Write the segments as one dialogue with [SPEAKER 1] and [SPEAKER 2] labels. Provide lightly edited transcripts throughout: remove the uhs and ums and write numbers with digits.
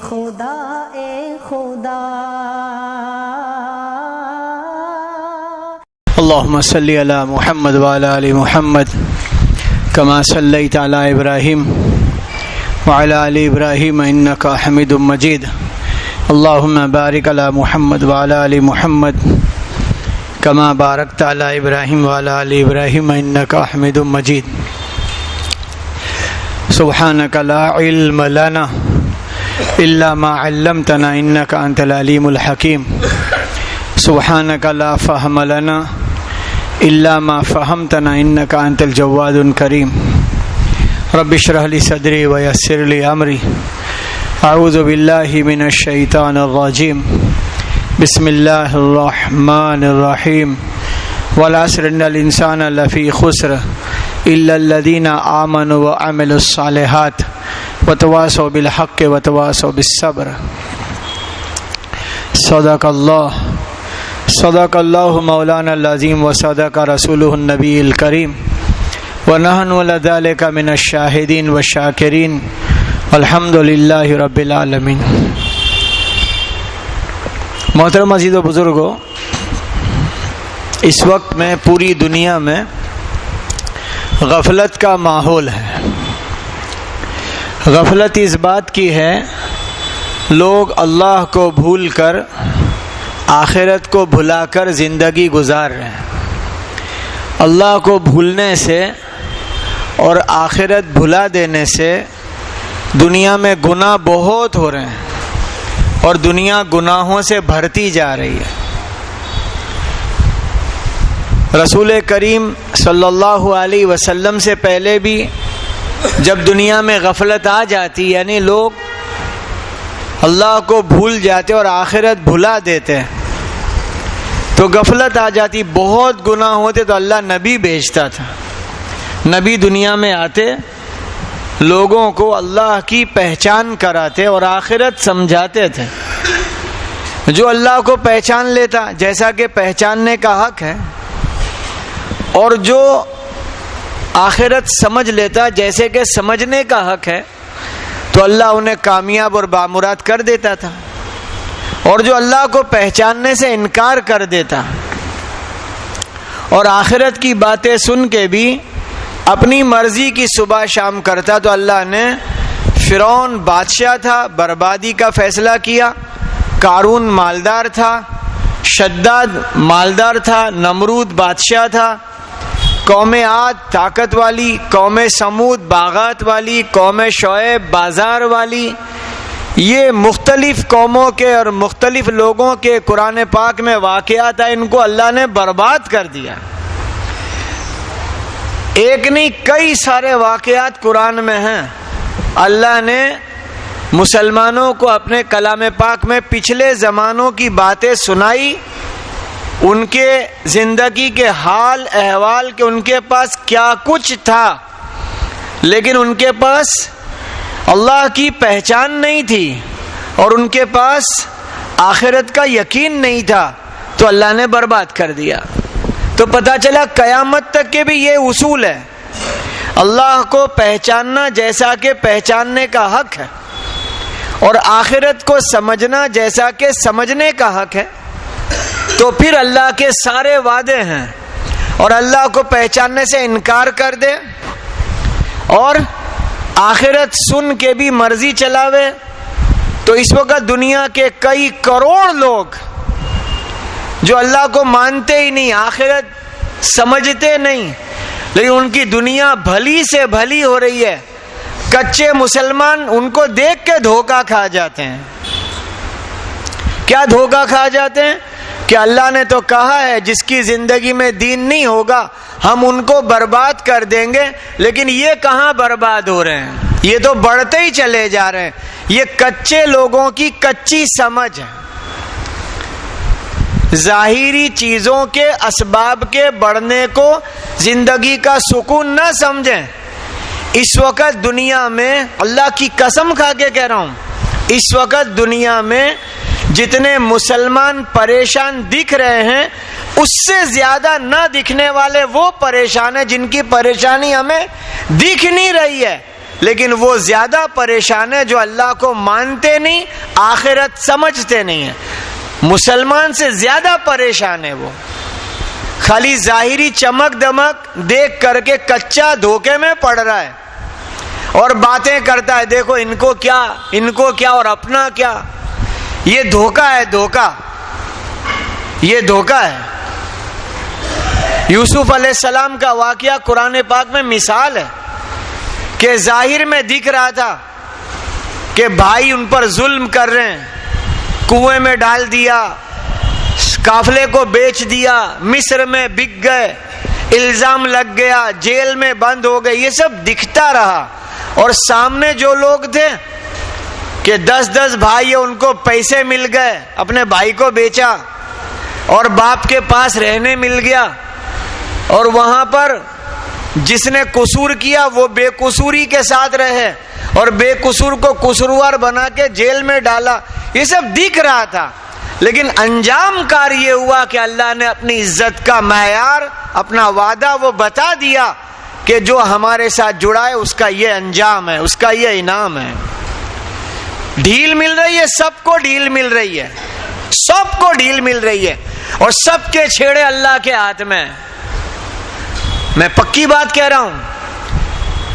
[SPEAKER 1] خدا اے خدا
[SPEAKER 2] اللهم صل على محمد وعلى آل محمد كما صليت على إبراهيم وعلى آل إبراهيم إنك حميد مجيد اللهم بارك على محمد وعلى آل محمد كما باركت على إبراهيم وعلى آل إبراهيم إنك حميد مجيد سبحانك لا علم لنا إلا ما علمتنا إنك أنت العليم الحكيم سبحانك لا فهم لنا إلا ما فهمتنا إنك أنت الجواد الكريم رب اشرح لي صدري ويسر لي أمري أعوذ بالله من الشيطان الرجيم بسم الله الرحمن الرحيم والعصر إن الإنسان لفي خسر إلا الذين آمنوا وعملوا الصالحات وتواصوا بالحق وتواصوا بالصبر صدق الله مولانا العظيم وصدق رسوله النبي الكريم ونحن لذلك من الشاهدين والشاكرين الحمد لله رب العالمين. محترم عزیز و بزرگوں، اس وقت میں پوری دنیا میں غفلت کا ماحول ہے. غفلت اس بات کی ہے لوگ اللہ کو بھول کر آخرت کو بھلا کر زندگی گزار رہے ہیں. اللہ کو بھولنے سے اور آخرت بھلا دینے سے دنیا میں گناہ بہت ہو رہے ہیں اور دنیا گناہوں سے بھرتی جا رہی ہے. رسول کریم صلی اللہ علیہ وسلم سے پہلے بھی جب دنیا میں غفلت آ جاتی، یعنی لوگ اللہ کو بھول جاتے اور آخرت بھلا دیتے تو غفلت آ جاتی، بہت گناہ ہوتے تو اللہ نبی بھیجتا تھا. نبی دنیا میں آتے، لوگوں کو اللہ کی پہچان کراتے اور آخرت سمجھاتے تھے. جو اللہ کو پہچان لیتا جیسا کہ پہچاننے کا حق ہے، اور جو آخرت سمجھ لیتا جیسے کہ سمجھنے کا حق ہے، تو اللہ انہیں کامیاب اور بامراد کر دیتا تھا. اور جو اللہ کو پہچاننے سے انکار کر دیتا اور آخرت کی باتیں سن کے بھی اپنی مرضی کی صبح شام کرتا، تو اللہ نے فرعون بادشاہ تھا، بربادی کا فیصلہ کیا. قارون مالدار تھا، شداد مالدار تھا، نمرود بادشاہ تھا، قوم عاد طاقت والی، قوم سمود باغات والی، قوم شعیب بازار والی، یہ مختلف قوموں کے اور مختلف لوگوں کے قرآن پاک میں واقعات ہیں. ان کو اللہ نے برباد کر دیا. ایک نہیں کئی سارے واقعات قرآن میں ہیں. اللہ نے مسلمانوں کو اپنے کلام پاک میں پچھلے زمانوں کی باتیں سنائی، ان کے زندگی کے حال احوال کہ ان کے پاس کیا کچھ تھا، لیکن ان کے پاس اللہ کی پہچان نہیں تھی اور ان کے پاس آخرت کا یقین نہیں تھا، تو اللہ نے برباد کر دیا. تو پتہ چلا قیامت تک کے بھی یہ اصول ہے، اللہ کو پہچاننا جیسا کہ پہچاننے کا حق ہے اور آخرت کو سمجھنا جیسا کہ سمجھنے کا حق ہے. تو پھر اللہ کے سارے وعدے ہیں اور اللہ کو پہچاننے سے انکار کر دے اور آخرت سن کے بھی مرضی چلاوے، تو اس وقت دنیا کے کئی کروڑ لوگ جو اللہ کو مانتے ہی نہیں، آخرت سمجھتے نہیں، لیکن ان کی دنیا بھلی سے بھلی ہو رہی ہے. کچے مسلمان ان کو دیکھ کے دھوکہ کھا جاتے ہیں. کیا دھوکہ کھا جاتے ہیں کہ اللہ نے تو کہا ہے جس کی زندگی میں دین نہیں ہوگا ہم ان کو برباد کر دیں گے، لیکن یہ کہاں برباد ہو رہے ہیں، یہ تو بڑھتے ہی چلے جا رہے ہیں. یہ کچے لوگوں کی کچی سمجھ ہے. ظاہری چیزوں کے اسباب کے بڑھنے کو زندگی کا سکون نہ سمجھیں. اس وقت دنیا میں اللہ کی قسم کھا کے کہہ رہا ہوں، اس وقت دنیا میں جتنے مسلمان پریشان دکھ رہے ہیں اس سے زیادہ نہ دکھنے والے وہ پریشان ہیں جن کی پریشانی ہمیں دکھ نہیں رہی ہے. لیکن وہ زیادہ پریشان ہے جو اللہ کو مانتے نہیں، آخرت سمجھتے نہیں ہیں. مسلمان سے زیادہ پریشان ہے وہ، خالی ظاہری چمک دمک دیکھ کر کے کچا دھوکے میں پڑ رہا ہے اور باتیں کرتا ہے، دیکھو ان کو کیا اور اپنا کیا. یہ دھوکا ہے، یہ دھوکا ہے. یوسف علیہ السلام کا واقعہ قرآن پاک میں مثال ہے کہ ظاہر میں دکھ رہا تھا کہ بھائی ان پر ظلم کر رہے ہیں، کنویں میں ڈال دیا، قافلے کو بیچ دیا، مصر میں بک گئے، الزام لگ گیا، جیل میں بند ہو گئے، یہ سب دکھتا رہا. اور سامنے جو لوگ تھے کہ 10 بھائی ان کو پیسے مل گئے، اپنے بھائی کو بیچا اور باپ کے پاس رہنے مل گیا، اور وہاں پر جس نے قصور کیا وہ بے قصوری کے ساتھ رہے اور بے قصور کو قصوروار بنا کے جیل میں ڈالا. یہ سب دکھ رہا تھا، لیکن انجام کار یہ ہوا کہ اللہ نے اپنی عزت کا معیار، اپنا وعدہ وہ بتا دیا کہ جو ہمارے ساتھ جڑا ہے اس کا یہ انجام ہے، اس کا یہ انعام ہے. ڈھیل مل رہی ہے، سب کو ڈھیل مل رہی ہے، سب کو ڈھیل مل رہی ہے، اور سب کے چھیڑے اللہ کے ہاتھ میں. میں پکی بات کہہ رہا ہوں،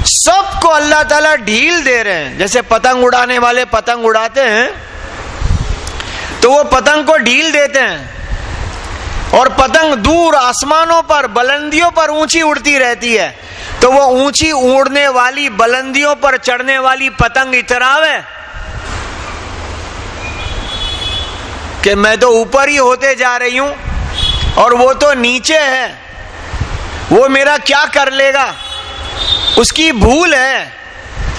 [SPEAKER 2] سب کو اللہ تعالیٰ ڈھیل دے رہے ہیں. جیسے پتنگ اڑانے والے پتنگ اڑاتے ہیں تو وہ پتنگ کو ڈھیل دیتے ہیں، اور پتنگ دور آسمانوں پر، بلندیوں پر اونچی اڑتی رہتی ہے، تو وہ اونچی اڑنے والی، بلندیوں پر چڑھنے والی پتنگ اتراو ہے کہ میں تو اوپر ہی ہوتے جا رہی ہوں اور وہ تو نیچے ہے، وہ میرا کیا کر لے گا. اس کی بھول ہے،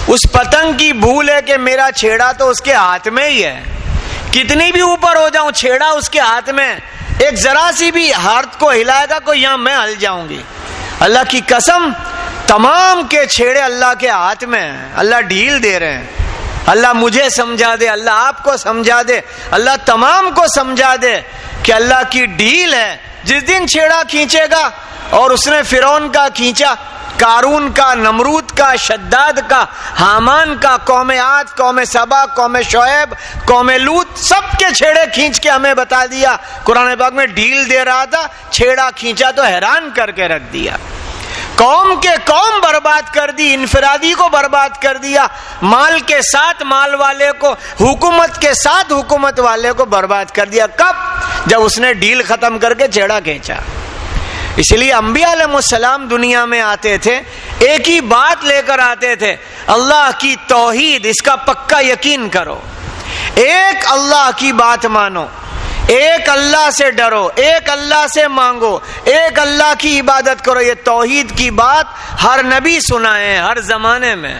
[SPEAKER 2] اس پتنگ کی بھول ہے کہ میرا چھیڑا تو اس کے ہاتھ میں ہی ہے. کتنی بھی اوپر ہو جاؤں، چھیڑا اس کے ہاتھ میں، ایک ذرا سی بھی ہاتھ کو ہلائے گا کوئی، یہاں میں ہل جاؤں گی. اللہ کی قسم، تمام کے چھیڑے اللہ کے ہاتھ میں ہیں. اللہ ڈھیل دے رہے ہیں. اللہ مجھے سمجھا دے، اللہ آپ کو سمجھا دے، اللہ تمام کو سمجھا دے کہ اللہ کی ڈھیل ہے. جس دن چھیڑا کھینچے گا، اور اس نے فرعون کا کھینچا، قارون کا، نمرود کا، شداد کا، حامان کا، قوم عاد، قوم سبا، قوم شعیب، قوم لوط، سب کے چھیڑے کھینچ کے ہمیں بتا دیا. قرآن پاک میں ڈھیل دے رہا تھا، چھیڑا کھینچا تو حیران کر کے رکھ دیا. قوم کے قوم برباد کر دی، انفرادی کو برباد کر دیا، مال کے ساتھ مال والے کو، حکومت کے ساتھ حکومت والے کو برباد کر دیا. کب؟ جب اس نے ڈھیل ختم کر کے چھیڑا کھینچا. اس لیے انبیاء علیہ السلام دنیا میں آتے تھے، ایک ہی بات لے کر آتے تھے، اللہ کی توحید، اس کا پکا یقین کرو، ایک اللہ کی بات مانو، ایک اللہ سے ڈرو، ایک اللہ سے مانگو، ایک اللہ کی عبادت کرو. یہ توحید کی بات ہر نبی سنائے ہر زمانے میں.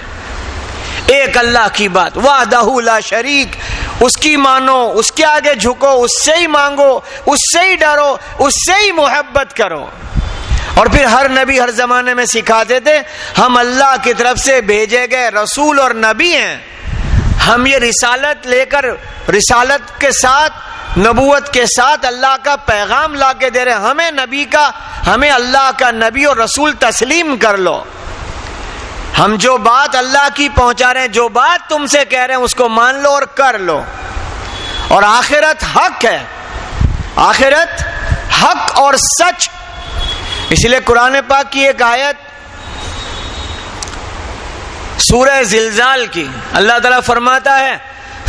[SPEAKER 2] ایک اللہ کی بات، وحدہ لا شریک، اس کی مانو، اس کے آگے جھکو، اس سے ہی مانگو، اس سے ہی ڈرو، اس سے ہی محبت کرو. اور پھر ہر نبی ہر زمانے میں سکھاتے تھے، ہم اللہ کی طرف سے بھیجے گئے رسول اور نبی ہیں، ہم یہ رسالت لے کر، رسالت کے ساتھ، نبوت کے ساتھ اللہ کا پیغام لا کے دے رہے ہیں. ہمیں نبی کا، ہمیں اللہ کا نبی اور رسول تسلیم کر لو. ہم جو بات اللہ کی پہنچا رہے ہیں، جو بات تم سے کہہ رہے ہیں، اس کو مان لو اور کر لو. اور آخرت حق ہے، آخرت حق اور سچ. اس لیے قرآن پاک کی ایک آیت سورہ زلزال کی، اللہ تعالیٰ فرماتا ہے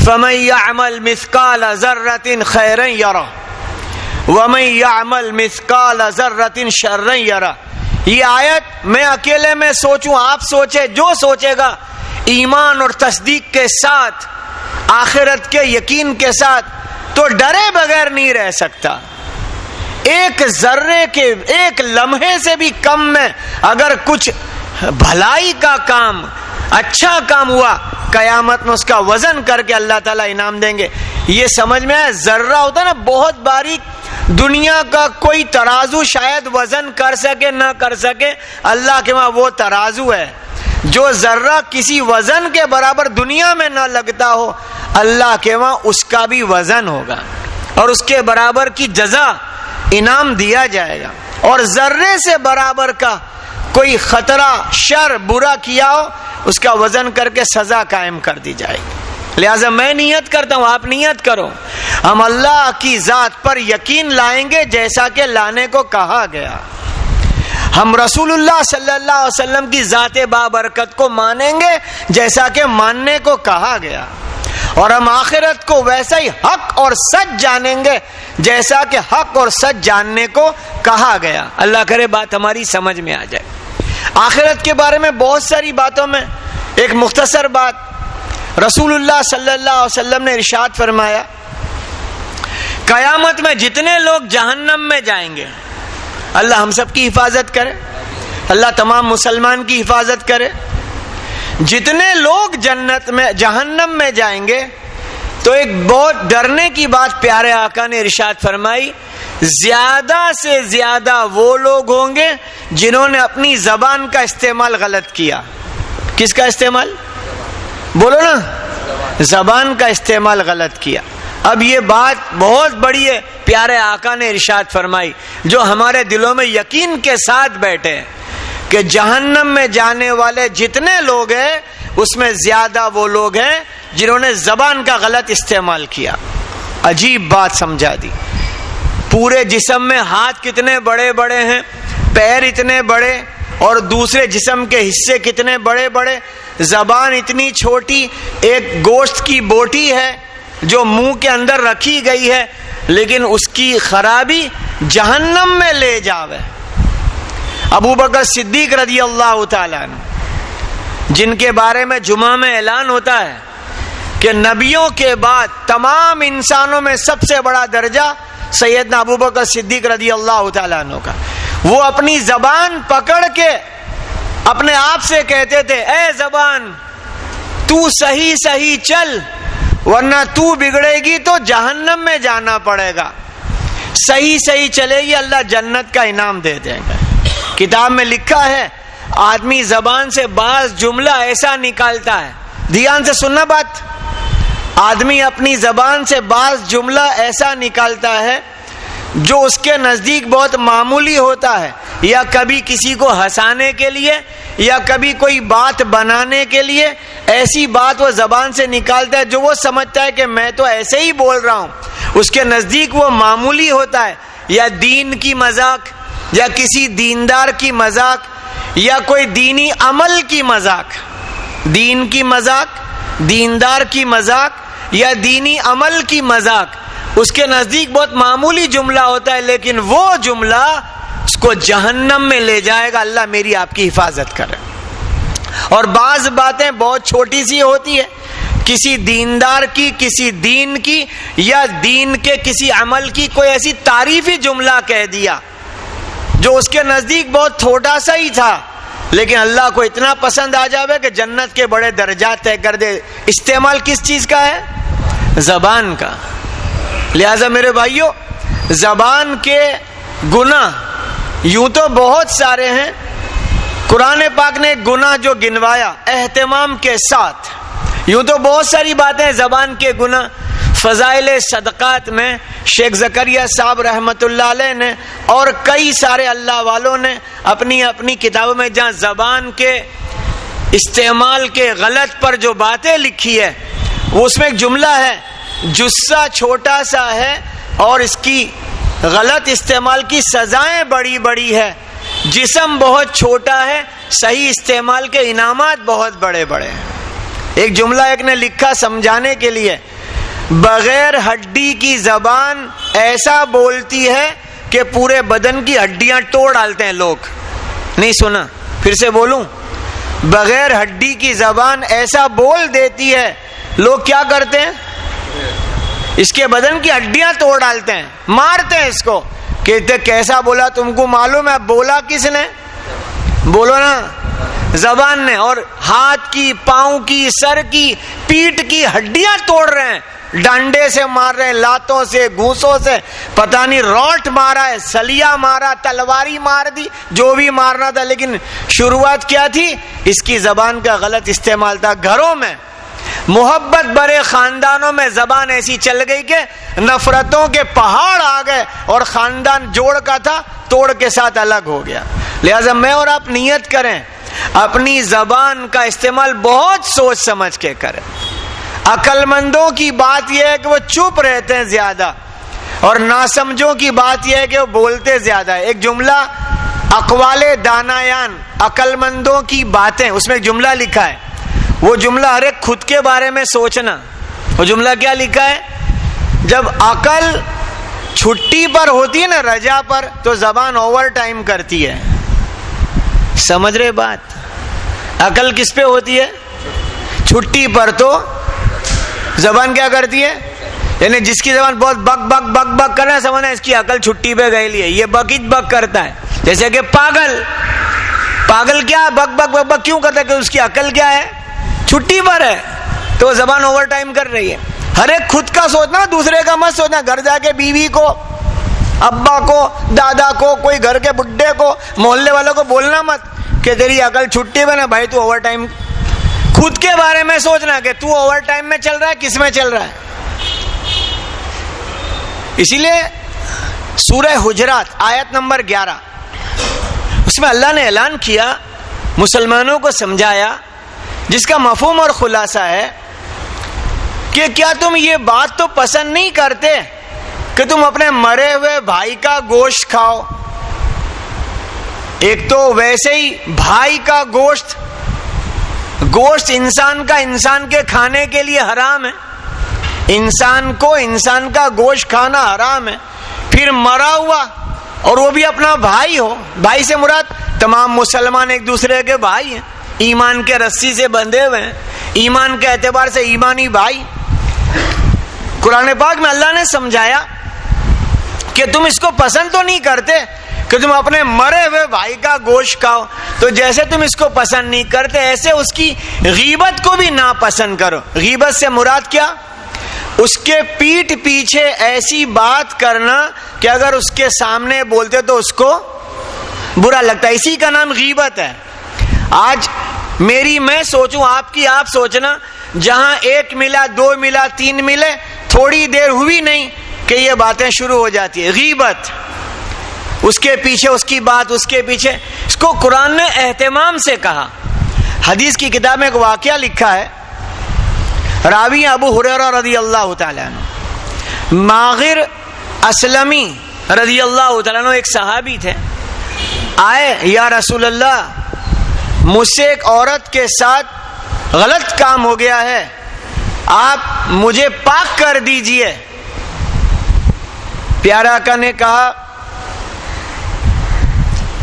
[SPEAKER 2] فَمَن يَعْمَلْ مِثْقَالَ ذَرَّةٍ خَيْرًا يَرَهُ وَمَن يَعْمَلْ مِثْقَالَ ذَرَّةٍ شَرًّا يَرَهُ. یہ آیت میں اکیلے میں سوچوں، آپ سوچے، جو سوچے گا ایمان اور تصدیق کے ساتھ، آخرت کے یقین کے ساتھ، تو ڈرے بغیر نہیں رہ سکتا. ایک ذرے کے، ایک لمحے سے بھی کم میں اگر کچھ بھلائی کا کام، اچھا کام ہوا، قیامت میں اس کا وزن کر کے اللہ تعالیٰ انعام دیں گے. یہ سمجھ میں آیا؟ ذرہ ہوتا ہے نا بہت باریک، دنیا کا کوئی ترازو شاید وزن کر سکے نہ کر سکے، اللہ کے وہاں وہ ترازو ہے. جو ذرہ کسی وزن کے برابر دنیا میں نہ لگتا ہو، اللہ کے وہاں اس کا بھی وزن ہوگا اور اس کے برابر کی جزا، انعام دیا جائے گا. اور ذرے سے برابر کا کوئی خطرہ شر برا کیا ہو اس کا وزن کر کے سزا قائم کر دی جائے گی۔ لہذا میں نیت کرتا ہوں، آپ نیت کرو، ہم اللہ کی ذات پر یقین لائیں گے جیسا کہ لانے کو کہا گیا، ہم رسول اللہ صلی اللہ علیہ وسلم کی ذات بابرکت کو مانیں گے جیسا کہ ماننے کو کہا گیا، اور ہم آخرت کو ویسا ہی حق اور سچ جانیں گے جیسا کہ حق اور سچ جاننے کو کہا گیا۔ اللہ کرے بات ہماری سمجھ میں آ جائے۔ آخرت کے بارے میں بہت ساری باتوں میں ایک مختصر بات، رسول اللہ صلی اللہ علیہ وسلم نے ارشاد فرمایا، قیامت میں جتنے لوگ جہنم میں جائیں گے، اللہ ہم سب کی حفاظت کرے، اللہ تمام مسلمان کی حفاظت کرے، جتنے لوگ جنت میں جہنم میں جائیں گے تو ایک بہت ڈرنے کی بات پیارے آقا نے ارشاد فرمائی، زیادہ سے زیادہ وہ لوگ ہوں گے جنہوں نے اپنی زبان کا استعمال غلط کیا۔ کس کا استعمال؟ بولو نا، زبان کا استعمال غلط کیا۔ اب یہ بات بہت بڑی ہے، پیارے آقا نے ارشاد فرمائی جو ہمارے دلوں میں یقین کے ساتھ بیٹھے کہ جہنم میں جانے والے جتنے لوگ ہیں اس میں زیادہ وہ لوگ ہیں جنہوں نے زبان کا غلط استعمال کیا۔ عجیب بات سمجھا دی، پورے جسم میں ہاتھ کتنے بڑے بڑے ہیں، پیر اتنے بڑے، اور دوسرے جسم کے حصے کتنے بڑے بڑے، زبان اتنی چھوٹی، ایک گوشت کی بوٹی ہے جو منہ کے اندر رکھی گئی ہے، لیکن اس کی خرابی جہنم میں لے جاوے۔ ابو بکر صدیق رضی اللہ تعالیٰ عنہ، جن کے بارے میں جمعہ میں اعلان ہوتا ہے کہ نبیوں کے بعد تمام انسانوں میں سب سے بڑا درجہ سیدنا ابو بکر صدیق رضی اللہ تعالیٰ عنہ کا، وہ اپنی زبان پکڑ کے اپنے آپ سے کہتے تھے، اے زبان تو صحیح صحیح چل ورنہ تو بگڑے گی تو جہنم میں جانا پڑے گا، صحیح صحیح چلے گی اللہ جنت کا انعام دے دیں گے۔ کتاب میں لکھا ہے آدمی زبان سے بعض جملہ ایسا نکالتا ہے، دھیان سے سننا بات، آدمی اپنی زبان سے بعض جملہ ایسا نکالتا ہے جو اس کے نزدیک بہت معمولی ہوتا ہے، یا کبھی کسی کو ہنسانے کے لیے یا کبھی کوئی بات بنانے کے لیے ایسی بات وہ زبان سے نکالتا ہے جو وہ سمجھتا ہے کہ میں تو ایسے ہی بول رہا ہوں، اس کے نزدیک وہ معمولی ہوتا ہے، یا دین کی مذاق یا کسی دیندار کی مذاق یا کوئی دینی عمل کی مذاق، دین کی مذاق، دیندار کی مذاق یا دینی عمل کی مذاق اس کے نزدیک بہت معمولی جملہ ہوتا ہے، لیکن وہ جملہ اس کو جہنم میں لے جائے گا۔ اللہ میری آپ کی حفاظت کرے۔ اور بعض باتیں بہت چھوٹی سی ہوتی ہے، کسی دیندار کی، کسی دین کی یا دین کے کسی عمل کی کوئی ایسی تعریفی جملہ کہہ دیا جو اس کے نزدیک بہت چھوٹا سا ہی تھا، لیکن اللہ کو اتنا پسند آ جاوے کہ جنت کے بڑے درجات طے کر دے۔ استعمال کس چیز کا ہے؟ زبان کا۔ لہذا میرے بھائیوں، زبان کے گناہ یوں تو بہت سارے ہیں، قرآن پاک نے گناہ جو گنوایا اہتمام کے ساتھ، یوں تو بہت ساری باتیں زبان کے گناہ۔ فضائل صدقات میں شیخ زکریا صاحب رحمت اللہ علیہ نے اور کئی سارے اللہ والوں نے اپنی اپنی کتابوں میں جہاں زبان کے استعمال کے غلط پر جو باتیں لکھی ہے، اس میں ایک جملہ ہے، جثہ چھوٹا سا ہے اور اس کی غلط استعمال کی سزائیں بڑی بڑی ہے، جسم بہت چھوٹا ہے، صحیح استعمال کے انعامات بہت بڑے بڑے ہیں۔ ایک جملہ ایک نے لکھا سمجھانے کے لیے، بغیر ہڈی کی زبان ایسا بولتی ہے کہ پورے بدن کی ہڈیاں توڑ ڈالتے ہیں لوگ۔ نہیں سنا؟ پھر سے بولوں، بغیر ہڈی کی زبان ایسا بول دیتی ہے، لوگ کیا کرتے ہیں؟ اس کے بدن کی ہڈیاں توڑ ڈالتے ہیں، مارتے ہیں اس کو، کہتے کیسا بولا تم کو معلوم ہے؟ بولا کس نے؟ بولو نا، زبان نے۔ اور ہاتھ کی، پاؤں کی، سر کی، پیٹھ کی ہڈیاں توڑ رہے ہیں، ڈانڈے سے مار رہے ہیں، لاتوں سے، گھوسوں سے، پتہ نہیں روٹ مارا ہے، سلیا مارا، تلواری مار دی، جو بھی مارنا تھا، لیکن شروعات کیا تھی؟ اس کی زبان کا غلط استعمال تھا۔ گھروں میں محبت برے خاندانوں میں زبان ایسی چل گئی کہ نفرتوں کے پہاڑ آ گئے اور خاندان جوڑ کا تھا توڑ کے ساتھ الگ ہو گیا. لہذا میں اور آپ نیت کریں, اپنی زبان کا استعمال بہت سوچ سمجھ کے کریں. عقل مندوں کی بات یہ ہے کہ وہ چپ رہتے ہیں زیادہ, اور ناسمجھوں کی بات یہ ہے کہ وہ بولتے زیادہ ہے. ایک جملہ اقوال دانایان, عقل مندوں کی باتیں, اس میں ایک جملہ لکھا ہے. وہ جملہ ہر ایک خود کے بارے میں سوچنا. وہ جملہ کیا لکھا ہے؟ جب عقل چھٹی پر ہوتی ہے نا, رجا پر, تو زبان اوور ٹائم کرتی ہے. سمجھ رہے بات؟ عقل کس پہ ہوتی ہے؟ چھٹی پر. تو زبان کیا کرتی ہے؟ یعنی جس کی زبان بہت بک بک بک بک کرنا, سمجھنا اس کی عقل چھٹی پہ گئی ہے, یہ بک بک کرتا ہے. جیسے کہ پاگل کیا بک بک بک بک کیوں کرتا ہے؟ کہ اس کی عقل کیا ہے؟ چھٹی پر ہے, تو زبان اوور ٹائم کر رہی ہے. ہر ایک خود کا سوچنا, دوسرے کا مت سوچنا. گھر جا کے بیوی کو, ابا کو, دادا کو, کوئی گھر کے بڈھے کو, محلے والوں کو بولنا مت کہ تیری عقل چھٹی پہ نا بھائی, تو اوور ٹائم. خود کے بارے میں سوچنا کہ تو اوور ٹائم میں چل رہا ہے, کس میں چل رہا ہے. اسی لیے سورہ حجرات آیت نمبر 11, اس میں اللہ نے اعلان کیا, مسلمانوں کو سمجھایا, جس کا مفہوم اور خلاصہ ہے کہ کیا تم یہ بات تو پسند نہیں کرتے کہ تم اپنے مرے ہوئے بھائی کا گوشت کھاؤ. ایک تو ویسے ہی بھائی کا گوشت انسان کا انسان کے کھانے کے لیے حرام ہے. انسان کو انسان کا گوشت کھانا حرام ہے. پھر مرا ہوا, اور وہ بھی اپنا بھائی ہو. بھائی سے مراد تمام مسلمان ایک دوسرے کے بھائی ہیں, ایمان کے رسی سے بندھے ہوئے ہیں, ایمان کے اعتبار سے ایمانی بھائی. قرآن پاک میں اللہ نے سمجھایا کہ تم اس کو پسند تو نہیں کرتے کہ تم اپنے مرے ہوئے بھائی کا گوشت کھاؤ, تو جیسے تم اس کو پسند نہیں کرتے ایسے اس کی غیبت کو بھی ناپسند کرو. غیبت سے مراد کیا؟ اس کے پیٹھ پیچھے ایسی بات کرنا کہ اگر اس کے سامنے بولتے تو اس کو برا لگتا ہے. اسی کا نام غیبت ہے. آج میری میں سوچوں, آپ کی آپ سوچنا, جہاں 1 ملا 2 ملا 3 ملے, تھوڑی دیر ہوئی نہیں کہ یہ باتیں شروع ہو جاتی ہے. غیبت, اس کے پیچھے اس کی بات, اس کے پیچھے. اس کو قرآن نے اہتمام سے کہا. حدیث کی کتاب میں ایک واقعہ لکھا ہے, راوی ابو ہریرہ رضی اللہ تعالیٰ عنہ. ماغر اسلمی رضی اللہ تعالیٰ عنہ ایک صحابی تھے. آئے, یا رسول اللہ, مجھ سے ایک عورت کے ساتھ غلط کام ہو گیا ہے, آپ مجھے پاک کر دیجئے. پیارے آقا نے کہا,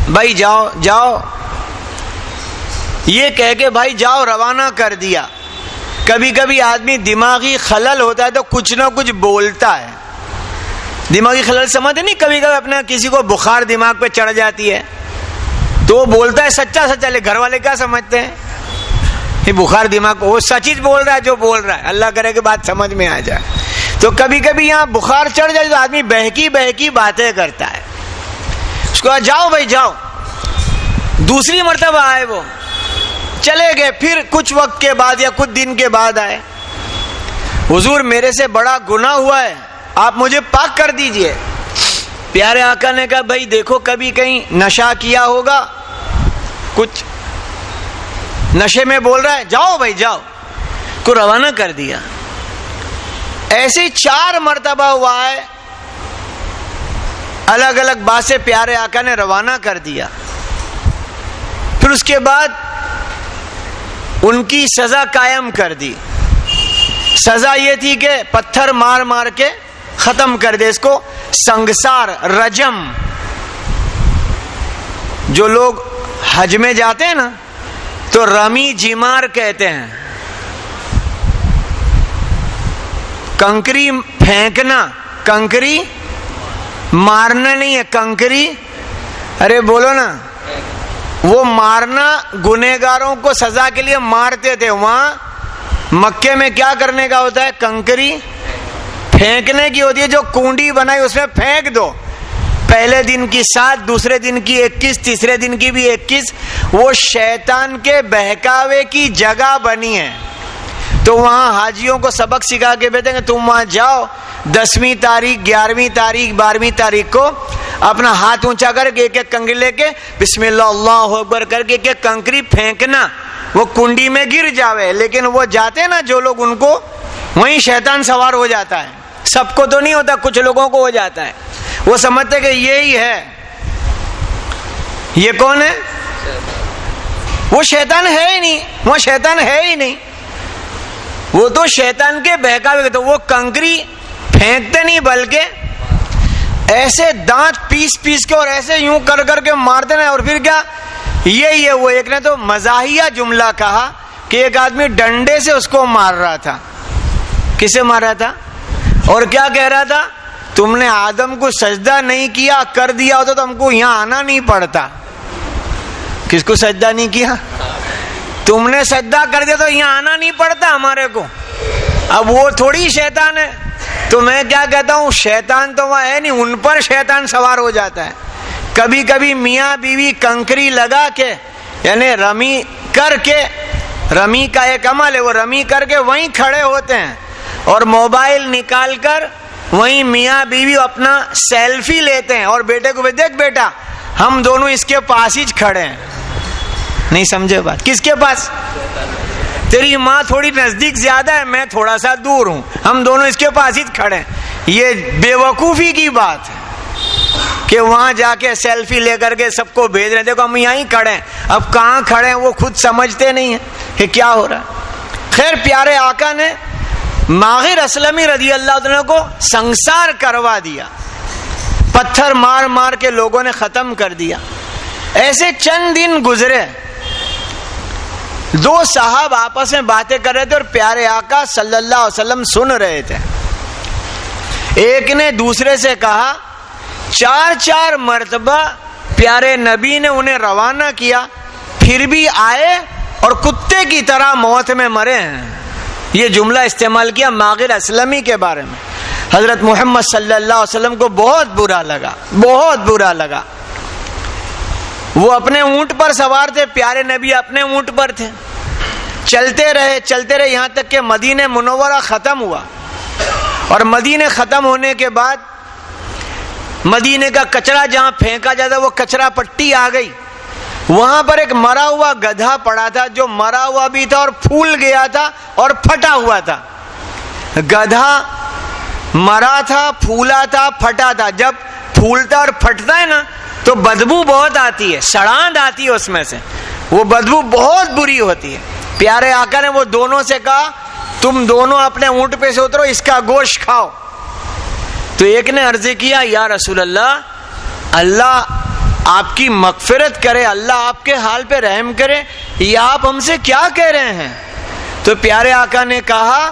[SPEAKER 2] بھائی جاؤ جاؤ. یہ کہہ کے بھائی جاؤ روانہ کر دیا. کبھی کبھی آدمی دماغی خلل ہوتا ہے تو کچھ نہ کچھ بولتا ہے. دماغی خلل سمجھتے نہیں, کبھی کبھی اپنا کسی کو بخار دماغ پہ چڑھ جاتی ہے تو وہ بولتا ہے سچا سچا, لے گھر والے کیا سمجھتے ہیں, یہ بخار دماغ کو, وہ سچ بول رہا ہے جو بول رہا ہے, اللہ کرے کہ بات سمجھ میں آ جائے. تو کبھی کبھی یہاں بخار چڑھ جائے تو آدمی بہکی باتیں کرتا ہے. اس کو جاؤ بھائی جاؤ. دوسری مرتبہ آئے, وہ چلے گئے. پھر کچھ وقت کے بعد یا کچھ دن کے بعد آئے, حضور میرے سے بڑا گناہ ہوا ہے, آپ مجھے پاک کر دیجئے. پیارے آقا نے کہا, بھائی دیکھو کبھی کہیں نشہ کیا ہوگا, کچھ نشے میں بول رہا ہے, جاؤ بھائی جاؤ. کو روانہ کر دیا. ایسے 4 مرتبہ ہوا ہے, الگ الگ بات سے پیارے آقا نے روانہ کر دیا. پھر اس کے بعد ان کی سزا قائم کر دی. سزا یہ تھی کہ پتھر مار مار کے ختم کر دے. اس کو سنگسار, رجم. جو لوگ حج میں جاتے ہیں نا تو رمی جمار کہتے ہیں. کنکری پھینکنا, کنکری مارنا نہیں ہے, کنکری, ارے بولو نا. وہ مارنا گنہگاروں کو سزا کے لیے مارتے تھے. وہاں مکے میں کیا کرنے کا ہوتا ہے؟ کنکری پھینکنے کی ہوتی ہے. جو کنڈی بنائی اس میں پھینک دو. پہلے دن کی 7, دوسرے دن کی 21, تیسرے دن کی بھی 21. وہ شیطان کے بہکاوے کی جگہ بنی ہے. تو وہاں حاجیوں کو سبق سکھا کے بھیجیں گے تم وہاں جاؤ 10ویں تاریخ 11ویں تاریخ 12ویں تاریخ کو اپنا ہاتھ اونچا کر کے ایک ایک کنکری لے کے بسم اللہ اللہ اکبر کر کے ایک ایک کنکری پھینکنا، وہ کنڈی میں گر جاوے، لیکن وہ جاتے نا جو لوگ ان کو وہیں شیطان سوار ہو جاتا ہے، سب کو تو نہیں ہوتا، کچھ لوگوں کو ہو جاتا ہے، وہ سمجھتے کہ یہی ہے، یہ کون ہے؟ وہ شیطان ہے ہی نہیں، وہ شیطان ہے ہی نہیں، وہ تو شیطان کے بہکاوے، تو وہ کنکری پھینکتے نہیں بلکہ ایسے دانت پیس پیس کے اور ایسے یوں کر کر کے مارتے نا، اور پھر کیا یہی ہے، وہ ایک نے تو مزاحیہ جملہ کہا کہ ایک آدمی ڈنڈے سے اس کو مار رہا تھا، کسے مار رہا تھا؟ اور کیا کہہ رہا تھا؟ تم نے آدم کو سجدہ نہیں کیا، کر دیا ہوتا تو ہم کو یہاں آنا نہیں پڑتا۔ کس کو سجدہ نہیں کیا؟ تم نے سجدہ کر دیا تو یہاں آنا نہیں پڑتا ہمارے کو۔ اب وہ تھوڑی شیطان ہے، تو میں کیا کہتا ہوں، شیطان تو وہاں ہے نہیں، ان پر شیطان سوار ہو جاتا ہے۔ کبھی کبھی میاں بیوی کنکری لگا کے یعنی رمی کر کے، رمی کا ایک عمل ہے، وہ رمی کر کے وہیں کھڑے ہوتے ہیں اور موبائل نکال کر وہیں میاں بیوی اپنا سیلفی لیتے ہیں، اور بیٹے کو بھی دیکھ بیٹا ہم دونوں اس کے پاس ہی کھڑے ہیں۔ نہیں سمجھے بات؟ کس کے پاس؟ تیری ماں تھوڑی نزدیک زیادہ ہے، میں تھوڑا سا دور ہوں، ہم دونوں اس کے پاس ہی کھڑے ہیں۔ یہ بے وقوفی کی بات ہے کہ وہاں جا کے سیلفی لے کر کے سب کو بھیج رہے ہیں، دیکھو ہم یہیں کھڑے ہیں، اب کہاں کھڑے ہیں وہ خود سمجھتے نہیں ہیں کہ کیا ہو رہا ہے۔ خیر پیارے آقا نے ماغر اسلمی رضی اللہ عنہ کو سنسار کروا دیا، پتھر مار مار کے لوگوں نے ختم کر دیا۔ ایسے چند دن گزرے، دو صاحب آپس میں باتیں کر رہے تھے اور پیارے آقا صلی اللہ علیہ وسلم سن رہے تھے۔ ایک نے دوسرے سے کہا 4 مرتبہ پیارے نبی نے انہیں روانہ کیا، پھر بھی آئے اور کتے کی طرح موت میں مرے ہیں۔ یہ جملہ استعمال کیا ماغر اسلمی کے بارے میں۔ حضرت محمد صلی اللہ علیہ وسلم کو بہت برا لگا، بہت برا لگا۔ وہ اپنے اونٹ پر سوار تھے، پیارے نبی اپنے اونٹ پر تھے، چلتے رہے یہاں تک کہ مدینہ منورہ ختم ہوا، اور مدینہ ختم ہونے کے بعد مدینے کا کچرا جہاں پھینکا جاتا وہ کچرا پٹی آ گئی، وہاں پر ایک مرا ہوا گدھا پڑا تھا، جو مرا ہوا بھی تھا اور پھول گیا تھا اور پھٹا ہوا تھا۔ گدھا مرا تھا، پھولا تھا، پھٹا تھا۔ جب پھولتا اور پھٹتا ہے نا تو بدبو بہت آتی ہے، سڑاند آتی ہے اس میں سے، وہ بدبو بہت بری ہوتی ہے۔ پیارے آقا نے وہ دونوں سے کہا تم دونوں اپنے اونٹ پہ سے اترو، اس کا گوشت کھاؤ۔ تو ایک نے عرض کیا یا رسول اللہ، اللہ آپ کی مغفرت کرے، اللہ آپ کے حال پہ رحم کرے، یہ آپ ہم سے کیا کہہ رہے ہیں؟ تو پیارے آقا نے کہا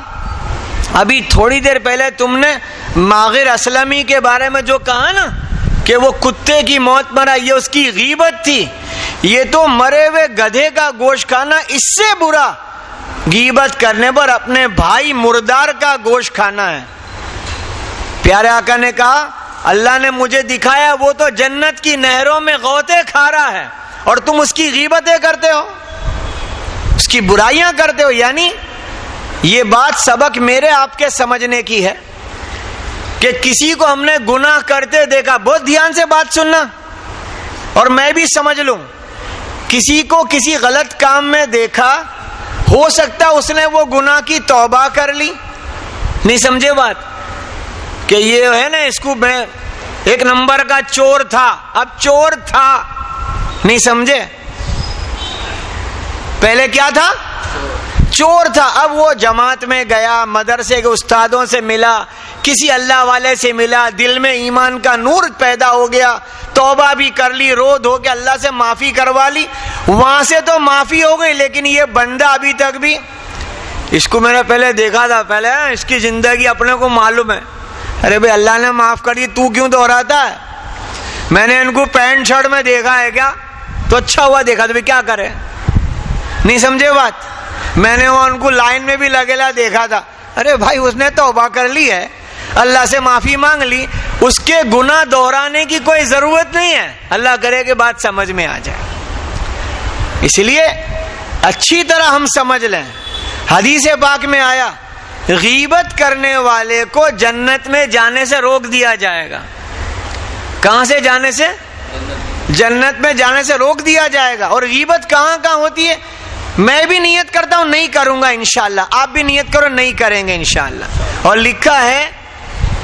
[SPEAKER 2] ابھی تھوڑی دیر پہلے تم نے ماغر اسلمی کے بارے میں جو کہا نا کہ وہ کتے کی موت مرا، یہ اس کی غیبت تھی، یہ تو مرے ہوئے گدھے کا گوشت کھانا اس سے برا غیبت کرنے پر اپنے بھائی مردار کا گوشت کھانا ہے۔ پیارے آقا نے کہا اللہ نے مجھے دکھایا وہ تو جنت کی نہروں میں غوطے کھا رہا ہے اور تم اس کی غیبتیں کرتے ہو، اس کی برائیاں کرتے ہو۔ یعنی یہ بات سبق میرے آپ کے سمجھنے کی ہے کہ کسی کو ہم نے گناہ کرتے دیکھا، بہت دھیان سے بات سننا اور میں بھی سمجھ لوں، کسی کو کسی غلط کام میں دیکھا، ہو سکتا اس نے وہ گناہ کی توبہ کر لی، نہیں سمجھے بات کہ یہ ہے نا اس کو میں ایک نمبر کا چور تھا، اب چور تھا، نہیں سمجھے، پہلے کیا تھا؟ چور تھا، اب وہ جماعت میں گیا، مدرسے کے استادوں سے ملا، کسی اللہ والے سے ملا، دل میں ایمان کا نور پیدا ہو گیا، توبہ بھی کر لی، رو دھو کے اللہ سے معافی کروا لی، وہاں سے تو معافی ہو گئی، لیکن یہ بندہ ابھی تک بھی، اس کو میں نے پہلے دیکھا تھا، پہلے اس کی زندگی اپنے کو معلوم ہے، ارے بھائی اللہ نے معاف کر دی، تو کیوں دہراتا ہے؟ میں نے ان کو پینٹ شرٹ میں دیکھا ہے کیا تو اچھا ہوا دیکھا تو بھی کیا کرے، نہیں سمجھے بات، میں نے وہ ان کو لائن میں بھی لگیلا دیکھا تھا، ارے بھائی اس نے توبہ کر لی ہے، اللہ سے معافی مانگ لی، اس کے گناہ دہرانے کی کوئی ضرورت نہیں ہے، اللہ کرے کہ بات سمجھ میں آ جائے۔ اس لیے اچھی طرح ہم سمجھ لیں، حدیث پاک میں آیا غیبت کرنے والے کو جنت میں جانے سے روک دیا جائے گا. کہاں سے جانے سے؟ جنت میں جانے سے روک دیا جائے گا. اور غیبت کہاں کہاں ہوتی ہے؟ میں بھی نیت کرتا ہوں نہیں کروں گا انشاءاللہ, آپ بھی نیت کرو نہیں کریں گے انشاءاللہ. اور لکھا ہے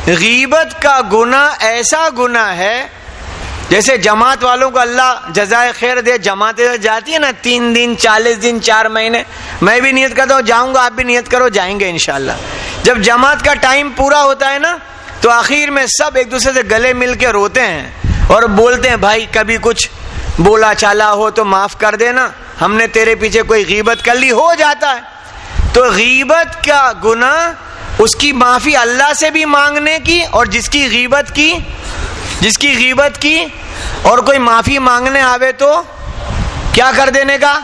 [SPEAKER 2] غیبت کا گناہ ایسا گناہ ہے جیسے جماعت والوں کو اللہ جزائے خیر دے, جماعتیں جاتی ہے نا 3 دن 40 دن 4 مہینے, میں بھی نیت کرتا ہوں جاؤں گا, آپ بھی نیت کرو جائیں گے انشاءاللہ. جب جماعت کا ٹائم پورا ہوتا ہے نا تو آخر میں سب ایک دوسرے سے گلے مل کے روتے ہیں اور بولتے ہیں بھائی کبھی کچھ بولا چالا ہو تو معاف کر دینا, ہم نے تیرے پیچھے کوئی غیبت کر لی. ہو جاتا ہے. تو غیبت کا گناہ اس کی معافی اللہ سے بھی مانگنے کی, اور جس کی غیبت کی اور کوئی معافی مانگنے آوے تو کیا کر دینے کا,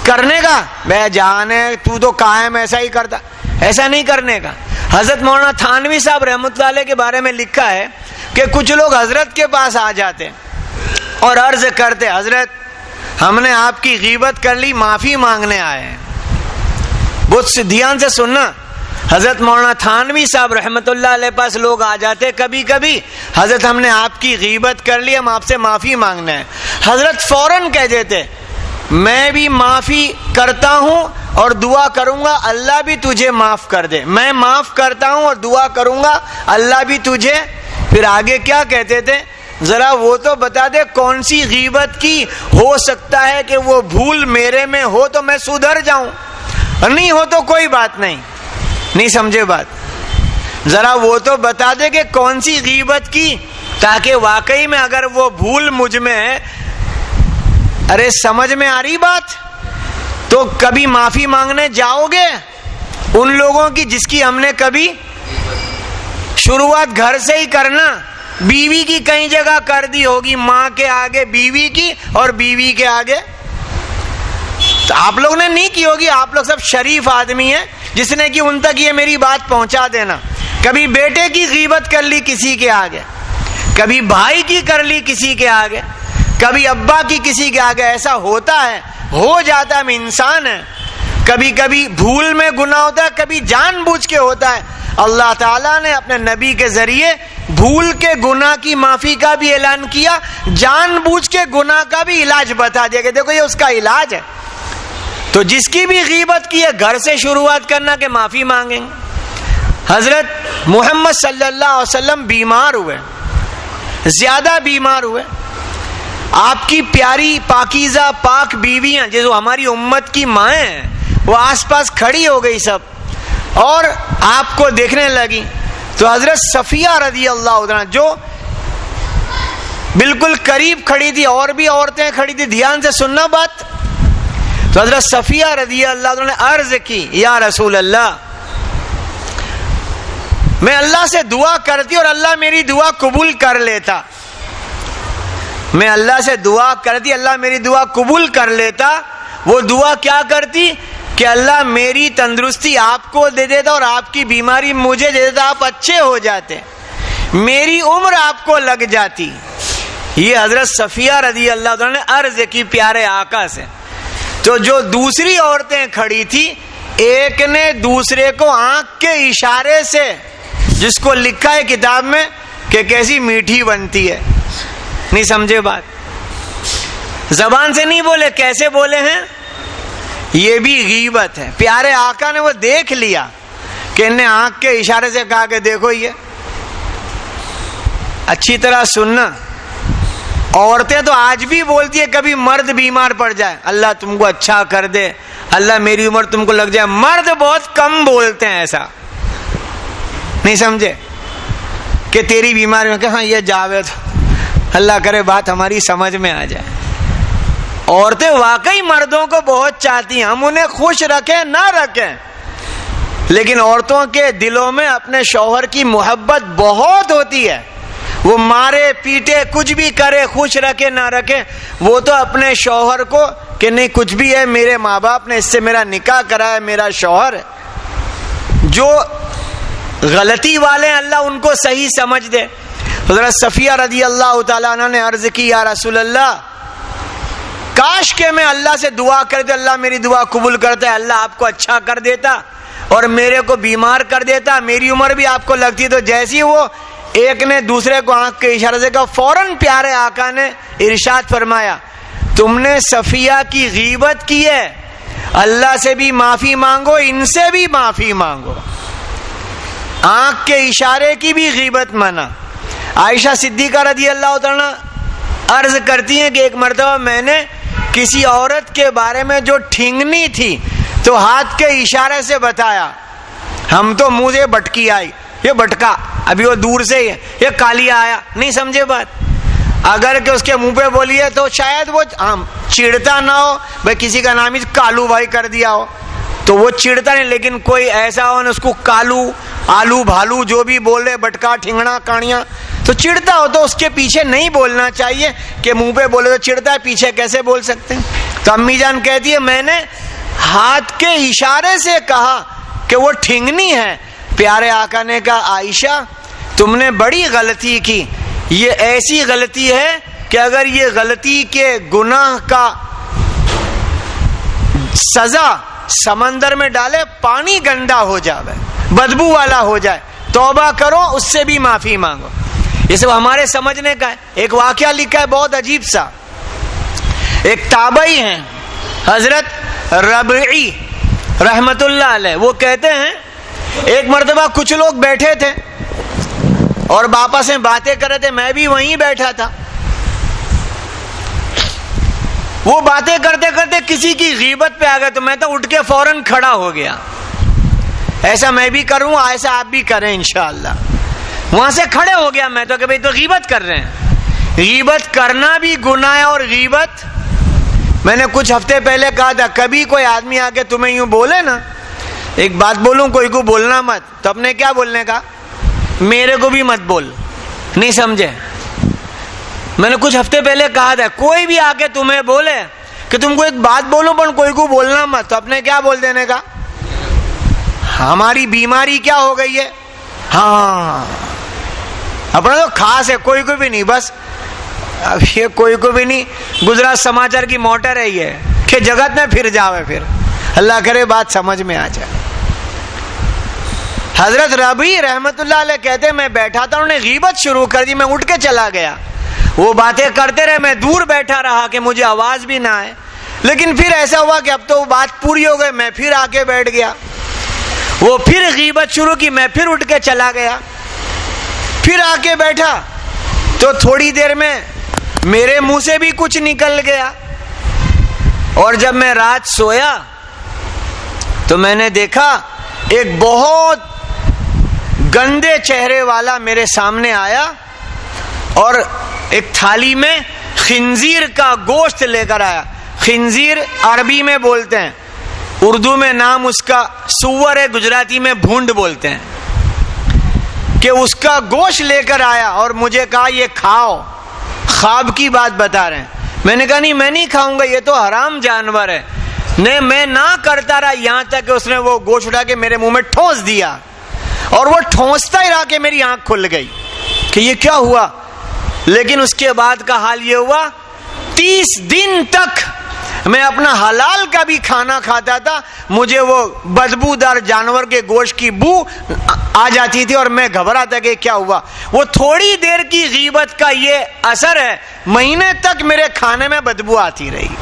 [SPEAKER 2] کرنے کا. بے جانے تو قائم ایسا ہی کرتا, ایسا نہیں کرنے کا. حضرت مولانا تھانوی صاحب رحمۃ اللہ علیہ کے بارے میں لکھا ہے کہ کچھ لوگ حضرت کے پاس آ جاتے اور عرض کرتے حضرت ہم نے آپ کی غیبت کر لی, معافی مانگنے آئے ہیں. بہت دھیان سے سننا, حضرت مولانا تھانوی صاحب رحمۃ اللہ علیہ پاس لوگ آ جاتے کبھی کبھی, حضرت ہم نے آپ کی غیبت کر لی, ہم آپ سے معافی مانگنا ہے. حضرت فوراً کہہ دیتے میں بھی معافی کرتا ہوں اور دعا کروں گا اللہ بھی تجھے معاف کر دے, میں معاف کرتا ہوں اور دعا کروں گا اللہ بھی تجھے. پھر آگے کیا کہتے تھے, ذرا وہ تو بتا دے کون سی غیبت کی, ہو سکتا ہے کہ وہ بھول میرے میں ہو تو میں سدھر جاؤں, نہیں ہو تو کوئی بات نہیں. نہیں سمجھے بات؟ ذرا وہ تو بتا دے کہ کون سی غیبت کی, تاکہ واقعی میں اگر وہ بھول مجھ میں ہے, ارے سمجھ میں آ رہی بات, تو کبھی معافی مانگنے جاؤ گے ان لوگوں کی جس کی ہم نے کبھی شروعات گھر سے ہی کرنا. بیوی کی کئی جگہ کر دی ہوگی, ماں کے آگے بیوی کی اور بیوی کے آگے, تو آپ لوگ نے نہیں کی ہوگی. آپ لوگ سب شریف آدمی ہیں, جس نے کہ ان تک یہ میری بات پہنچا دینا. کبھی بیٹے کی غیبت کر لی کسی کے آگے, کبھی بھائی کی کر لی کسی کے آگے, کبھی ابا کی کسی کے آگے. ایسا ہوتا ہے, ہو جاتا ہے, ہم انسان ہیں. کبھی کبھی بھول میں گناہ ہوتا ہے, کبھی جان بوجھ کے ہوتا ہے. اللہ تعالیٰ نے اپنے نبی کے ذریعے بھول کے گناہ کی معافی کا بھی اعلان کیا, جان بوجھ کے گناہ کا بھی علاج بتا دیا کہ دیکھو یہ اس کا علاج ہے. تو جس کی بھی غیبت کی ہے گھر سے شروعات کرنا کہ معافی مانگیں. حضرت محمد صلی اللہ علیہ وسلم بیمار ہوئے, زیادہ بیمار ہوئے. آپ کی پیاری پاکیزہ پاک بیویاں جو ہماری امت کی مائیں ہیں وہ آس پاس کھڑی ہو گئی سب, اور آپ کو دیکھنے لگی. تو حضرت صفیہ رضی اللہ عنہ جو بالکل قریب کھڑی تھی, اور بھی عورتیں کھڑی تھی, دھیان سے سننا بات. تو حضرت صفیہ رضی اللہ عنہ نے عرض کی یا رسول اللہ, میں اللہ سے دعا کرتی اور اللہ میری دعا قبول کر لیتا. میں اللہ سے دعا کرتی, اللہ میری دعا قبول کر لیتا. وہ دعا کیا کرتی کہ اللہ میری تندرستی آپ کو دے دیتا اور آپ کی بیماری مجھے دے دیتا, آپ اچھے ہو جاتے, میری عمر آپ کو لگ جاتی. یہ حضرت صفیہ رضی اللہ عنہ نے عرض کی پیارے آقا سے. تو جو دوسری عورتیں کھڑی تھی, ایک نے دوسرے کو آنکھ کے اشارے سے, جس کو لکھا ہے کتاب میں کہ کیسی میٹھی بنتی ہے, نہیں سمجھے بات, زبان سے نہیں بولے, کیسے بولے ہیں, یہ بھی غیبت ہے. پیارے آقا نے وہ دیکھ لیا کہ انہیں آنکھ کے اشارے سے کہا کہ دیکھو یہ. اچھی طرح سننا, عورتیں تو آج بھی بولتی ہے کبھی مرد بیمار پڑ جائے اللہ تم کو اچھا کر دے, اللہ میری عمر تم کو لگ جائے. مرد بہت کم بولتے ہیں ایسا, نہیں سمجھے, کہ تیری بیماری میں کہ ہاں یہ جاوید, اللہ کرے بات ہماری سمجھ میں آ جائے. عورتیں واقعی مردوں کو بہت چاہتی ہیں, ہم انہیں خوش رکھیں نہ رکھیں, لیکن عورتوں کے دلوں میں اپنے شوہر کی محبت بہت ہوتی ہے. وہ مارے پیٹے کچھ بھی کرے, خوش رکھے نہ رکھے, وہ تو اپنے شوہر کو کہ نہیں کچھ بھی ہے, میرے ماں باپ نے اس سے میرا نکاح کرا ہے, میرا شوہر ہے. جو غلطی والے ہیں اللہ ان کو صحیح سمجھ دے. حضرت صفیہ رضی اللہ تعالیٰ عنہ نے عرض کی یا رسول اللہ, کاش کہ میں اللہ سے دعا کر دوں، اللہ میری دعا قبول کرتا ہے، اللہ آپ کو اچھا کر دیتا اور میرے کو بیمار کر دیتا، میری عمر بھی آپ کو لگتی۔ تو جیسی وہ ایک نے دوسرے کو آنکھ کے اشارے سے کہا، فوراً پیارے آقا نے ارشاد فرمایا، تم نے صفیہ کی غیبت کی ہے، اللہ سے بھی معافی مانگو، ان سے بھی معافی مانگو۔ آنکھ کے اشارے کی بھی غیبت منع۔ عائشہ صدیقہ رضی اللہ تعالیٰ عرض کرتی ہیں کہ ایک مرتبہ میں نے کسی عورت کے بارے میں جو ٹھنگنی تھی تو ہاتھ کے اشارے سے بتایا، ہم تو منہ سے بٹکی آئی، یہ بٹکا، ابھی وہ دور سے ہی ہے، یہ کالیا آیا، نہیں سمجھے بات۔ اگر کہ اس کے منہ پہ بولیے تو شاید وہ چڑتا نہ ہو، بھائی کسی کا نام ہی کالو بھائی کر دیا ہو تو وہ چڑتا نہیں، لیکن کوئی ایسا ہو نا اس کو کالو، آلو بھالو جو بھی بول رہے، بٹکا، ٹھنگنا، کاڑیاں، تو چڑتا ہو تو اس کے پیچھے نہیں بولنا چاہیے کہ منہ پہ بولے تو چڑتا ہے، پیچھے کیسے بول سکتے ہیں۔ تو امی جان کہتی ہے میں نے ہاتھ کے اشارے سے کہا کہ وہ ٹھنگنی ہے۔ پیارے آقا نے کہا، عائشہ تم نے بڑی غلطی کی، یہ ایسی غلطی ہے کہ اگر یہ غلطی کے گناہ کا سزا سمندر میں ڈالے، پانی گندا ہو جائے، بدبو والا ہو جائے، توبہ کرو، اس سے بھی معافی مانگو۔ یہ سب ہمارے سمجھنے کا ہے۔ ایک واقعہ لکھا ہے بہت عجیب سا، ایک تابعی ہیں حضرت ربعی رحمت اللہ علیہ، وہ کہتے ہیں ایک مرتبہ کچھ لوگ بیٹھے تھے اور آپس میں باتیں کر رہے تھے، میں بھی وہیں بیٹھا تھا۔ وہ باتیں کرتے کرتے کسی کی غیبت پہ آ گئے تو میں تو اٹھ کے فوراً کھڑا ہو گیا، ایسا میں بھی کروں، ایسا آپ بھی کریں انشاءاللہ۔ وہاں سے کھڑے ہو گیا میں تو کہ بھئی تو غیبت کر رہے ہیں، غیبت کرنا بھی گناہ ہے، اور غیبت میں نے کچھ ہفتے پہلے کہا تھا، کبھی کوئی آدمی آ کے تمہیں یوں بولے نا، ایک بات بولوں، کوئی کو بولنا مت، تو اپنے کیا بولنے کا، میرے کو بھی مت بول، نہیں سمجھے۔ میں نے کچھ ہفتے پہلے کہا تھا کوئی بھی آ کے تمہیں بولے کہ تم کو ایک بات بولو پر کوئی کو بولنا مت، تو اپنے کیا بول دینے کا، ہماری بیماری کیا ہو گئی ہے، ہاں اپنا تو خاص ہے، کوئی کو بھی نہیں، بس اب یہ کوئی کو بھی نہیں، گجرات سماچار کی موٹر ہے یہ کہ جگت میں پھر جاوے، پھر اللہ کرے بات سمجھ میں آ جائے۔ حضرت ربیع رحمت اللہ علیہ کہتے ہیں میں بیٹھا تھا، انہوں نے غیبت شروع کر دی، میں اٹھ کے چلا گیا، وہ باتیں کرتے رہے، میں دور بیٹھا رہا کہ مجھے آواز بھی نہ آئے، لیکن پھر ایسا ہوا کہ اب تو وہ بات پوری ہو گئی، میں پھر آ کے بیٹھ گیا، وہ پھر غیبت شروع کی، میں پھر اٹھ کے چلا گیا، پھر آ کے بیٹھا تو تھوڑی دیر میں میرے منہ سے بھی کچھ نکل گیا، اور جب میں رات سویا تو میں نے دیکھا ایک بہت گندے چہرے والا میرے سامنے آیا اور ایک تھالی میں خنزیر کا گوشت لے کر آیا۔ خنزیر عربی میں بولتے ہیں، اردو میں نام اس کا سور ہے، گجراتی میں بھونڈ بولتے ہیں، کہ اس کا گوشت لے کر آیا اور مجھے کہا یہ کھاؤ، خواب کی بات بتا رہے ہیں۔ میں نے کہا نہیں میں نہیں کھاؤں گا، یہ تو حرام جانور ہے، نہیں میں نہ کرتا رہا، یہاں تک کہ اس نے وہ گوشت اٹھا کے میرے منہ میں ٹھونس دیا، اور وہ ٹھونستا ہی رہا کہ میری آنکھ کھل گئی کہ یہ کیا ہوا۔ لیکن اس کے بعد کا حال یہ ہوا 30 دن تک میں اپنا حلال کا بھی کھانا کھاتا تھا، مجھے وہ بدبودار جانور کے گوشت کی بو آ جاتی تھی اور میں گھبراتا کہ کیا ہوا۔ وہ تھوڑی دیر کی غیبت کا یہ اثر ہے، مہینے تک میرے کھانے میں بدبو آتی رہی۔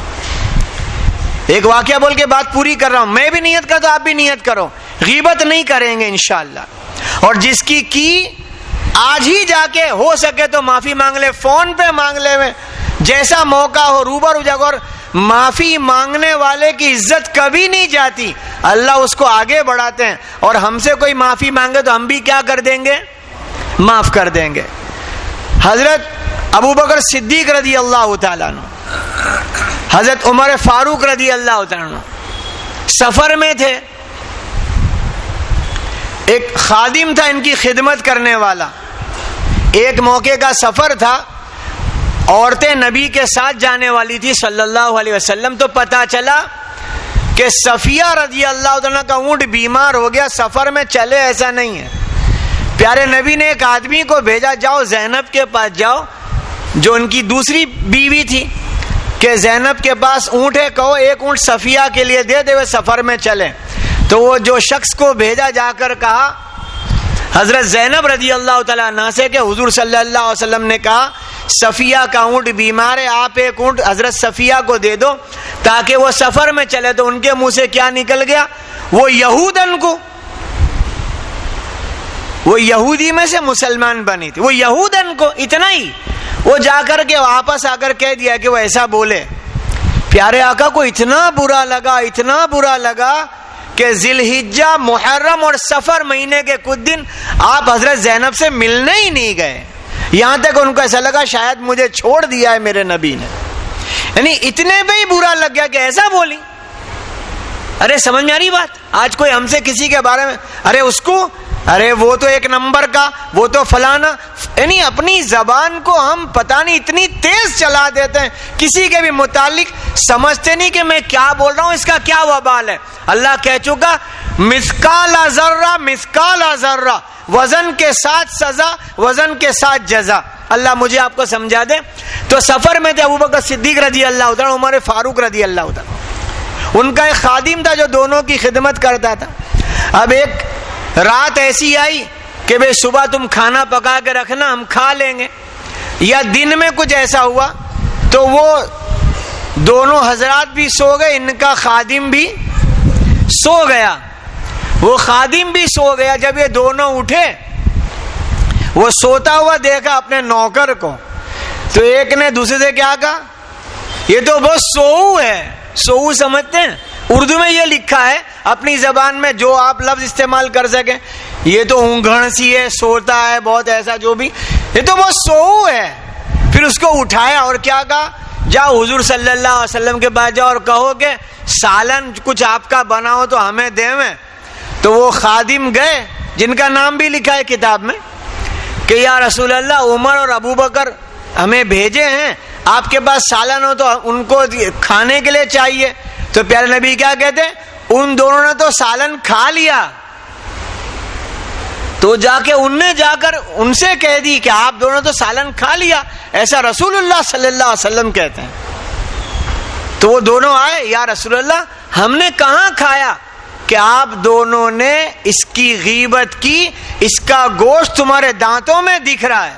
[SPEAKER 2] ایک واقعہ بول کے بات پوری کر رہا ہوں، میں بھی نیت کرتا ہوں، آپ بھی نیت کرو، غیبت نہیں کریں گے انشاءاللہ، اور جس کی آج ہی جا کے ہو سکے تو معافی مانگ لے، فون پہ مانگ لے، جیسا موقع ہو روبرو جگہ، اور معافی مانگنے والے کی عزت کبھی نہیں جاتی، اللہ اس کو آگے بڑھاتے ہیں، اور ہم سے کوئی معافی مانگے تو ہم بھی کیا کر دیں گے، معاف کر دیں گے۔ حضرت ابوبکر صدیق رضی اللہ تعالیٰ عنہ، حضرت عمر فاروق رضی اللہ تعالیٰ عنہ سفر میں تھے، ایک خادم تھا ان کی خدمت کرنے والا، ایک موقع کا سفر تھا، عورتیں نبی کے ساتھ جانے والی تھی صلی اللہ علیہ وسلم، تو پتا چلا کہ صفیہ رضی اللہ عنہ کا اونٹ بیمار ہو گیا، سفر میں چلے ایسا نہیں ہے۔ پیارے نبی نے ایک آدمی کو بھیجا، جاؤ زینب کے پاس جاؤ جو ان کی دوسری بیوی تھی، کہ زینب کے پاس اونٹ ہے, کہو ایک اونٹ صفیہ کے لیے دے دے, وہ سفر میں چلے. تو وہ جو شخص کو بھیجا جا کر کہا حضرت زینب رضی اللہ تعالیٰ عنہ سے کہ حضور صلی اللہ علیہ وسلم نے کہا صفیہ کا اونٹ بیمار ہے, آپ ایک اونٹ حضرت صفیہ کو دے دو تاکہ وہ سفر میں چلے. تو ان کے منہ سے کیا نکل گیا, وہ یہودن کو, وہ یہودی میں سے مسلمان بنی تھی, وہ یہودن کو, اتنا ہی. وہ جا کر کے واپس آ کر کہہ دیا کہ وہ ایسا بولے. پیارے آقا کو اتنا برا لگا, اتنا برا لگا کہ ذی الحجہ, محرم اور سفر مہینے کے کچھ دن آپ حضرت زینب سے ملنے ہی نہیں گئے. یہاں تک ان کو ایسا لگا شاید مجھے چھوڑ دیا ہے میرے نبی نے. یعنی اتنے پہ ہی برا لگ گیا کہ ایسا بولی. ارے سمجھ میں آ رہی بات؟ آج کوئی ہم سے کسی کے بارے میں ارے اس کو, ارے وہ تو ایک نمبر کا, وہ تو فلانا, یعنی اپنی زبان کو ہم پتہ نہیں اتنی تیز چلا دیتے ہیں کسی کے بھی متعلق, سمجھتے نہیں کہ میں کیا بول رہا ہوں, اس کا کیا وبال ہے. اللہ کہہ چکا مثقال ذرہ, مثقال ذرہ, وزن کے ساتھ سزا, وزن کے ساتھ جزا. اللہ مجھے آپ کو سمجھا دے. تو سفر میں تھے ابوبکر صدیق رضی اللہ تعالیٰ, عمر فاروق رضی اللہ تعالیٰ. ان کا ایک خادم تھا جو دونوں کی خدمت کرتا تھا. اب ایک رات ایسی آئی کہ بھئی صبح تم کھانا پکا کے رکھنا, ہم کھا لیں گے. یا دن میں کچھ ایسا ہوا تو وہ دونوں حضرات بھی سو گئے, ان کا خادم بھی سو گیا. وہ خادم بھی سو گیا. جب یہ دونوں اٹھے, وہ سوتا ہوا دیکھا اپنے نوکر کو, تو ایک نے دوسرے سے کیا کہا, یہ تو بہت سوؤ ہے. سوؤ سمجھتے ہیں؟ اردو میں یہ لکھا ہے, اپنی زبان میں جو آپ لفظ استعمال کر سکیں. یہ تو اونگھن سی ہے, سوتا ہے بہت, ایسا جو بھی, یہ تو بہت سوؤ ہے. پھر اس کو اٹھایا اور کیا کہا, جاؤ حضور صلی اللہ علیہ وسلم کے پاس جاؤ اور کہو کہ سالن کچھ آپ کا بناؤ تو ہمیں دیں. تو وہ خادم گئے جن کا نام بھی لکھا ہے کتاب میں کہ یا رسول اللہ, عمر اور ابو بکر ہمیں بھیجے ہیں, آپ کے پاس سالن ہو تو ان کو کھانے کے لیے چاہیے. تو پیارے نبی کیا کہتے, ان دونوں نے تو سالن کھا لیا. تو جا کے ان نے جا کر ان سے کہہ دی کہ آپ دونوں تو سالن کھا لیا, ایسا رسول اللہ صلی اللہ علیہ وسلم کہتے ہیں. تو وہ دونوں آئے, یا رسول اللہ ہم نے کہاں کھایا کہ آپ دونوں نے اس کی غیبت کی, اس کا گوشت تمہارے دانتوں میں دکھ رہا ہے.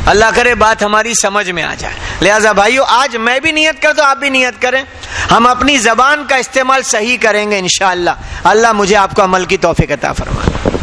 [SPEAKER 2] اللہ کرے بات ہماری سمجھ میں آ جائے. لہذا بھائیو, آج میں بھی نیت کرتا ہوں, آپ بھی نیت کریں, ہم اپنی زبان کا استعمال صحیح کریں گے انشاءاللہ. اللہ مجھے آپ کو عمل کی توفیق عطا فرمائے.